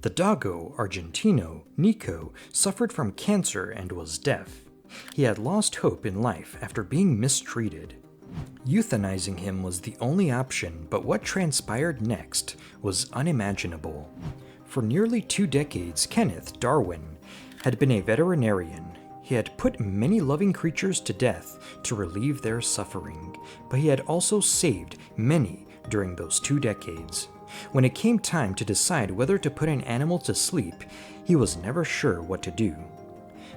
The Dogo Argentino, Nico, suffered from cancer and was deaf. He had lost hope in life after being mistreated. Euthanizing him was the only option, but what transpired next was unimaginable. For nearly 2 decades, Kenneth Darwin had been a veterinarian. He had put many loving creatures to death to relieve their suffering, but he had also saved many during those 2 decades. When it came time to decide whether to put an animal to sleep, he was never sure what to do.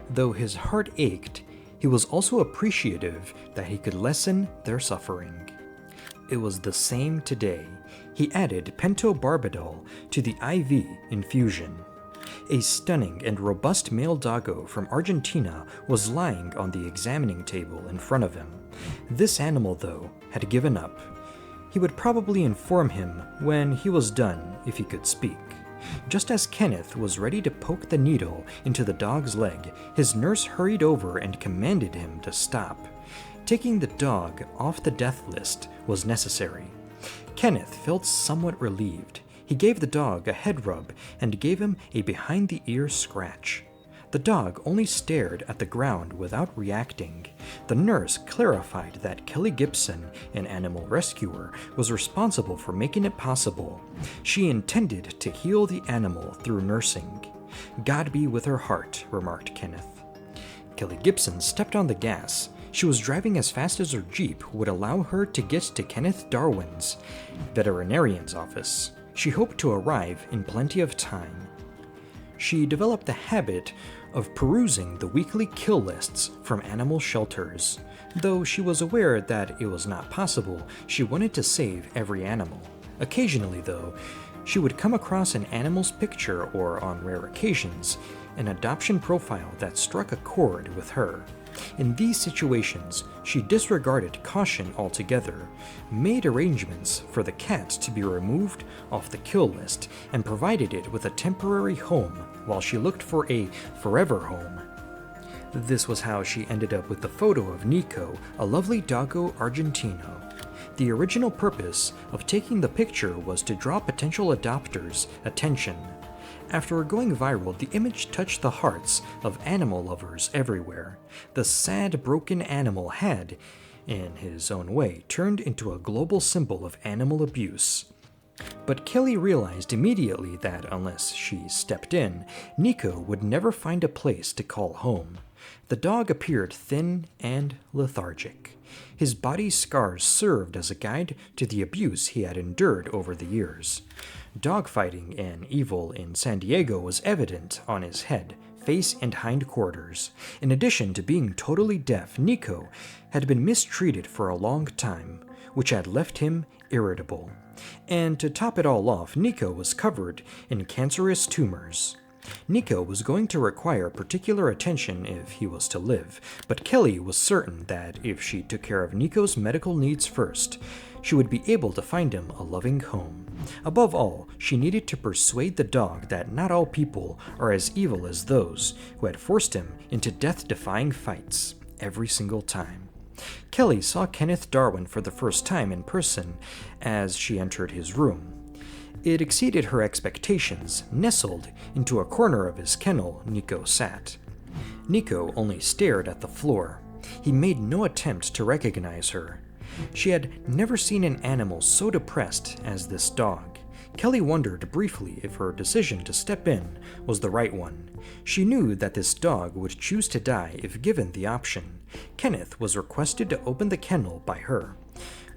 Though his heart ached, he was also appreciative that he could lessen their suffering. It was the same today. He added pentobarbital to the IV infusion. A stunning and robust male doggo from Argentina was lying on the examining table in front of him. This animal, though, had given up. He would probably inform him when he was done if he could speak. Just as Kenneth was ready to poke the needle into the dog's leg, his nurse hurried over and commanded him to stop. Taking the dog off the death list was necessary. Kenneth felt somewhat relieved. He gave the dog a head rub and gave him a behind-the-ear scratch. The dog only stared at the ground without reacting. The nurse clarified that Kelly Gibson, an animal rescuer, was responsible for making it possible. She intended to heal the animal through nursing. "God be with her heart," remarked Kenneth. Kelly Gibson stepped on the gas. She was driving as fast as her Jeep would allow her to get to Kenneth Darwin's veterinarian's office. She hoped to arrive in plenty of time. She developed the habit of perusing the weekly kill lists from animal shelters. Though she was aware that it was not possible, she wanted to save every animal. Occasionally, though, she would come across an animal's picture or, on rare occasions, an adoption profile that struck a chord with her. In these situations, she disregarded caution altogether, made arrangements for the cat to be removed off the kill list, and provided it with a temporary home while she looked for a forever home. This was how she ended up with the photo of Nico, a lovely Dogo Argentino. The original purpose of taking the picture was to draw potential adopters' attention. After going viral, the image touched the hearts of animal lovers everywhere. The sad, broken animal had, in his own way, turned into a global symbol of animal abuse. But Kelly realized immediately that unless she stepped in, Nico would never find a place to call home. The dog appeared thin and lethargic. His body's scars served as a guide to the abuse he had endured over the years. Dogfighting and evil in San Diego was evident on his head, face, and hindquarters. In addition to being totally deaf, Nico had been mistreated for a long time, which had left him irritable. And to top it all off, Nico was covered in cancerous tumors. Nico was going to require particular attention if he was to live, but Kelly was certain that if she took care of Nico's medical needs first, she would be able to find him a loving home. Above all, she needed to persuade the dog that not all people are as evil as those who had forced him into death-defying fights every single time. Kelly saw Kenneth Darwin for the first time in person as she entered his room. It exceeded her expectations. Nestled into a corner of his kennel, Nico sat. Nico only stared at the floor. He made no attempt to recognize her. She had never seen an animal so depressed as this dog. Kelly wondered briefly if her decision to step in was the right one. She knew that this dog would choose to die if given the option. Kenneth was requested to open the kennel by her.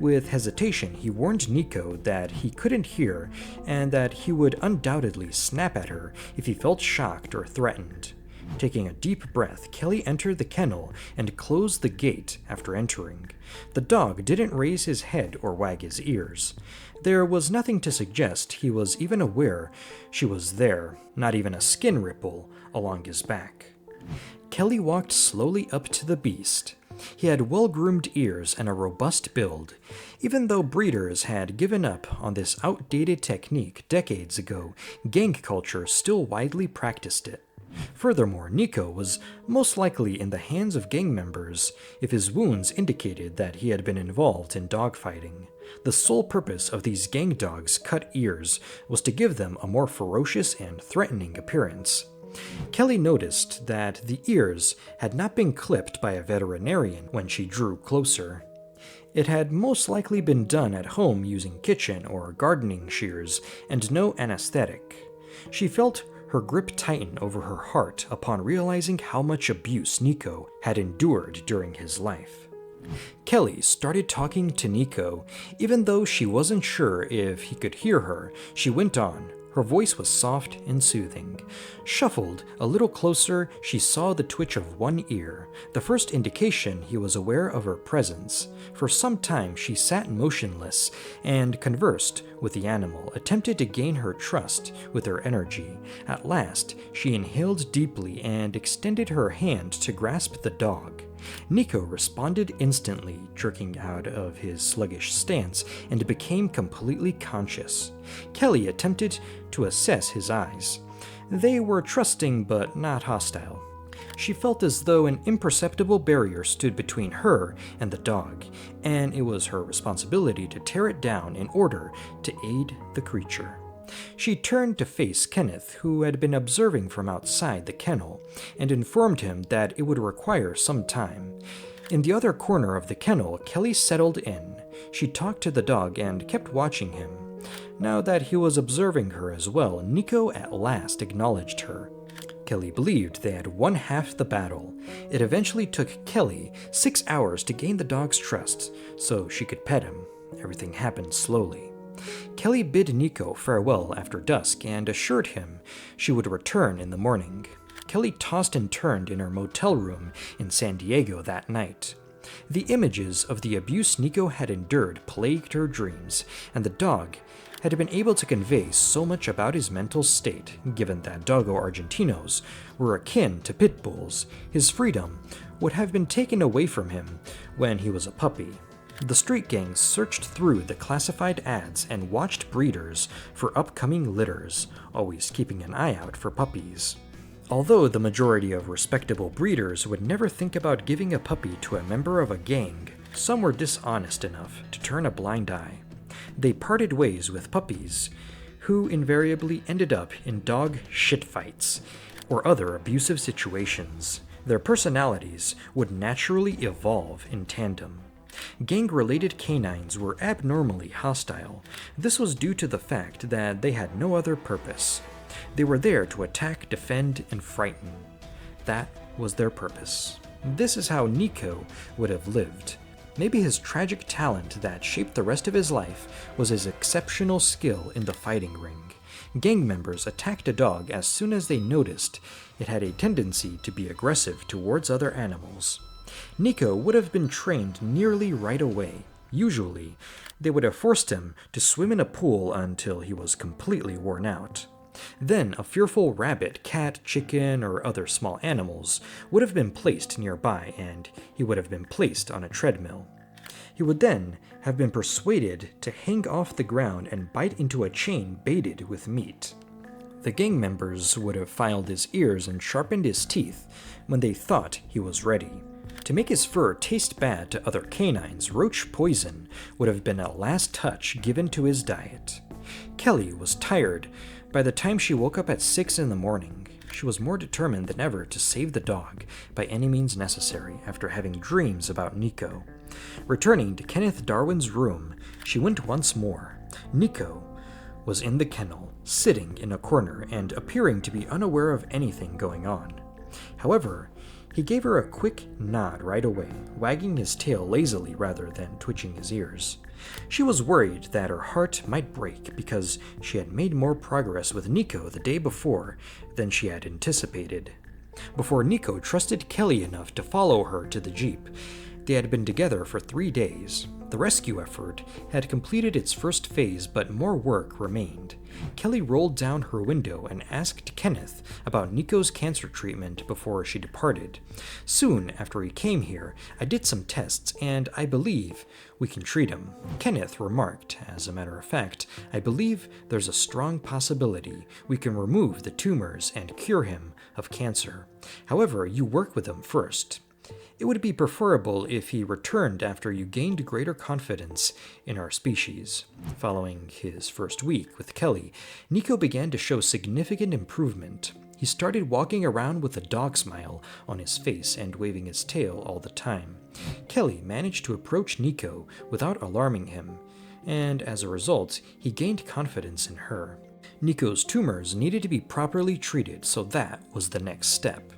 With hesitation, he warned Nico that he couldn't hear and that he would undoubtedly snap at her if he felt shocked or threatened. Taking a deep breath, Kelly entered the kennel and closed the gate after entering. The dog didn't raise his head or wag his ears. There was nothing to suggest he was even aware she was there, not even a skin ripple along his back. Kelly walked slowly up to the beast. He had well-groomed ears and a robust build. Even though breeders had given up on this outdated technique decades ago, gang culture still widely practiced it. Furthermore, Nico was most likely in the hands of gang members if his wounds indicated that he had been involved in dogfighting. The sole purpose of these gang dogs' cut ears was to give them a more ferocious and threatening appearance. Kelly noticed that the ears had not been clipped by a veterinarian when she drew closer. It had most likely been done at home using kitchen or gardening shears and no anesthetic. She felt her grip tighten over her heart upon realizing how much abuse Nico had endured during his life. Kelly started talking to Nico. Even though she wasn't sure if he could hear her, she went on. Her voice was soft and soothing. Shuffled a little closer, she saw the twitch of one ear, the first indication he was aware of her presence. For some time she sat motionless and conversed with the animal, attempted to gain her trust with her energy. At last, she inhaled deeply and extended her hand to grasp the dog. Nico responded instantly, jerking out of his sluggish stance, and became completely conscious. Kelly attempted to assess his eyes. They were trusting but not hostile. She felt as though an imperceptible barrier stood between her and the dog, and it was her responsibility to tear it down in order to aid the creature. She turned to face Kenneth, who had been observing from outside the kennel, and informed him that it would require some time. In the other corner of the kennel, Kelly settled in. She talked to the dog and kept watching him. Now that he was observing her as well, Nico at last acknowledged her. Kelly believed they had won half the battle. It eventually took Kelly 6 hours to gain the dog's trust, so she could pet him. Everything happened slowly. Kelly bid Nico farewell after dusk and assured him she would return in the morning. Kelly tossed and turned in her motel room in San Diego that night. The images of the abuse Nico had endured plagued her dreams, and the dog had been able to convey so much about his mental state. Given that Dogo Argentinos were akin to pit bulls, his freedom would have been taken away from him when he was a puppy. The street gangs searched through the classified ads and watched breeders for upcoming litters, always keeping an eye out for puppies. Although the majority of respectable breeders would never think about giving a puppy to a member of a gang, some were dishonest enough to turn a blind eye. They parted ways with puppies, who invariably ended up in dog shitfights or other abusive situations. Their personalities would naturally evolve in tandem. Gang-related canines were abnormally hostile. This was due to the fact that they had no other purpose. They were there to attack, defend, and frighten. That was their purpose. This is how Nico would have lived. Maybe his tragic talent that shaped the rest of his life was his exceptional skill in the fighting ring. Gang members attacked a dog as soon as they noticed it had a tendency to be aggressive towards other animals. Nico would have been trained nearly right away. Usually, they would have forced him to swim in a pool until he was completely worn out. Then a fearful rabbit, cat, chicken, or other small animals would have been placed nearby, and he would have been placed on a treadmill. He would then have been persuaded to hang off the ground and bite into a chain baited with meat. The gang members would have filed his ears and sharpened his teeth when they thought he was ready. To make his fur taste bad to other canines, roach poison would have been a last touch given to his diet. Kelly was tired by the time she woke up at 6 in the morning. She was more determined than ever to save the dog by any means necessary after having dreams about Nico. Returning to Kenneth Darwin's room, she went once more. Nico was in the kennel, sitting in a corner and appearing to be unaware of anything going on. However, he gave her a quick nod right away, wagging his tail lazily rather than twitching his ears. She was worried that her heart might break because she had made more progress with Nico the day before than she had anticipated. Before Nico trusted Kelly enough to follow her to the Jeep, They had been together for 3 days. The rescue effort had completed its first phase, but more work remained. Kelly rolled down her window and asked Kenneth about Nico's cancer treatment before she departed. Soon after he came here, I did some tests, and I believe we can treat him. Kenneth remarked, as a matter of fact, I believe there's a strong possibility we can remove the tumors and cure him of cancer. However, you work with him first. It would be preferable if he returned after you gained greater confidence in our species. Following his first week with Kelly, Nico began to show significant improvement. He started walking around with a dog smile on his face and waving his tail all the time. Kelly managed to approach Nico without alarming him, and as a result, he gained confidence in her. Nico's tumors needed to be properly treated, so that was the next step.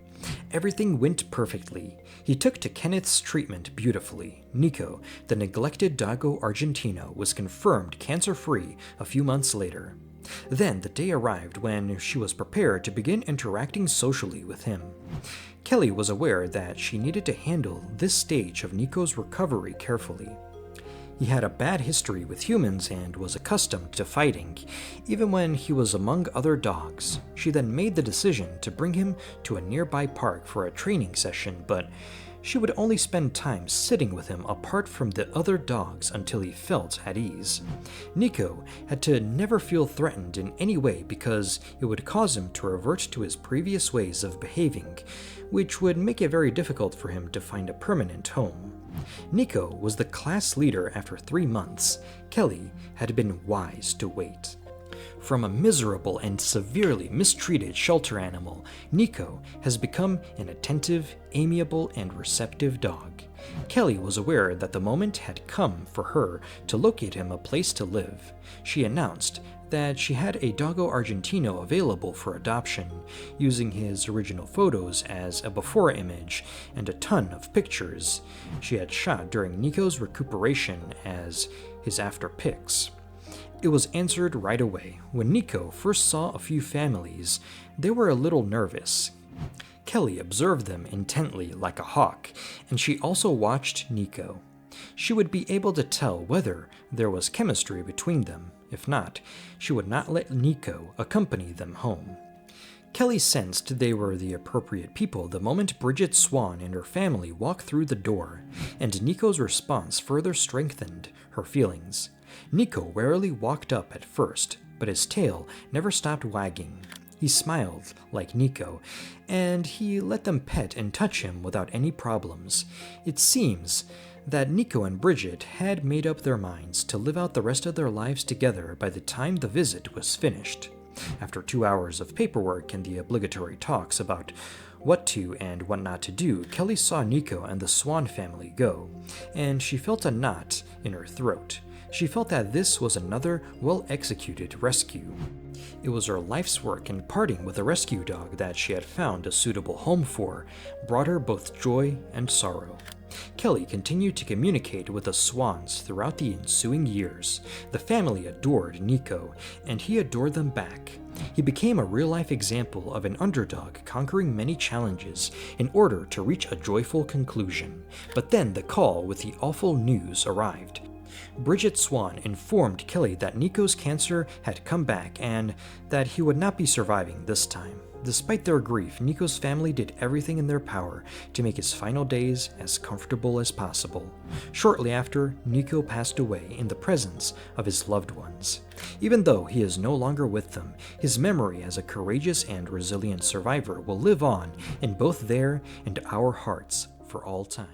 Everything went perfectly. He took to Kenneth's treatment beautifully. Nico, the neglected Dogo Argentino, was confirmed cancer-free a few months later. Then the day arrived when she was prepared to begin interacting socially with him. Kelly was aware that she needed to handle this stage of Nico's recovery carefully. He had a bad history with humans and was accustomed to fighting, even when he was among other dogs. She then made the decision to bring him to a nearby park for a training session, but she would only spend time sitting with him apart from the other dogs until he felt at ease. Nico had to never feel threatened in any way because it would cause him to revert to his previous ways of behaving, which would make it very difficult for him to find a permanent home. Nico was the class leader after 3 months. Kelly had been wise to wait. From a miserable and severely mistreated shelter animal, Nico has become an attentive, amiable, and receptive dog. Kelly was aware that the moment had come for her to locate him a place to live. She announced that she had a Dogo Argentino available for adoption, using his original photos as a before image and a ton of pictures she had shot during Nico's recuperation as his after pics. It was answered right away. When Nico first saw a few families, they were a little nervous. Kelly observed them intently like a hawk, and she also watched Nico. She would be able to tell whether there was chemistry between them. If not, she would not let Nico accompany them home. Kelly sensed they were the appropriate people the moment Bridget Swan and her family walked through the door, and Nico's response further strengthened her feelings. Nico warily walked up at first, but his tail never stopped wagging. He smiled like Nico, and he let them pet and touch him without any problems. It seems that Nico and Bridget had made up their minds to live out the rest of their lives together by the time the visit was finished. After 2 hours of paperwork and the obligatory talks about what to and what not to do, Kelly saw Nico and the Swan family go, and she felt a knot in her throat. She felt that this was another well-executed rescue. It was her life's work, and parting with a rescue dog that she had found a suitable home for brought her both joy and sorrow. Kelly continued to communicate with the Swans throughout the ensuing years. The family adored Nico, and he adored them back. He became a real-life example of an underdog conquering many challenges in order to reach a joyful conclusion. But then the call with the awful news arrived. Bridget Swan informed Kelly that Nico's cancer had come back and that he would not be surviving this time. Despite their grief, Nico's family did everything in their power to make his final days as comfortable as possible. Shortly after, Nico passed away in the presence of his loved ones. Even though he is no longer with them, his memory as a courageous and resilient survivor will live on in both their and our hearts for all time.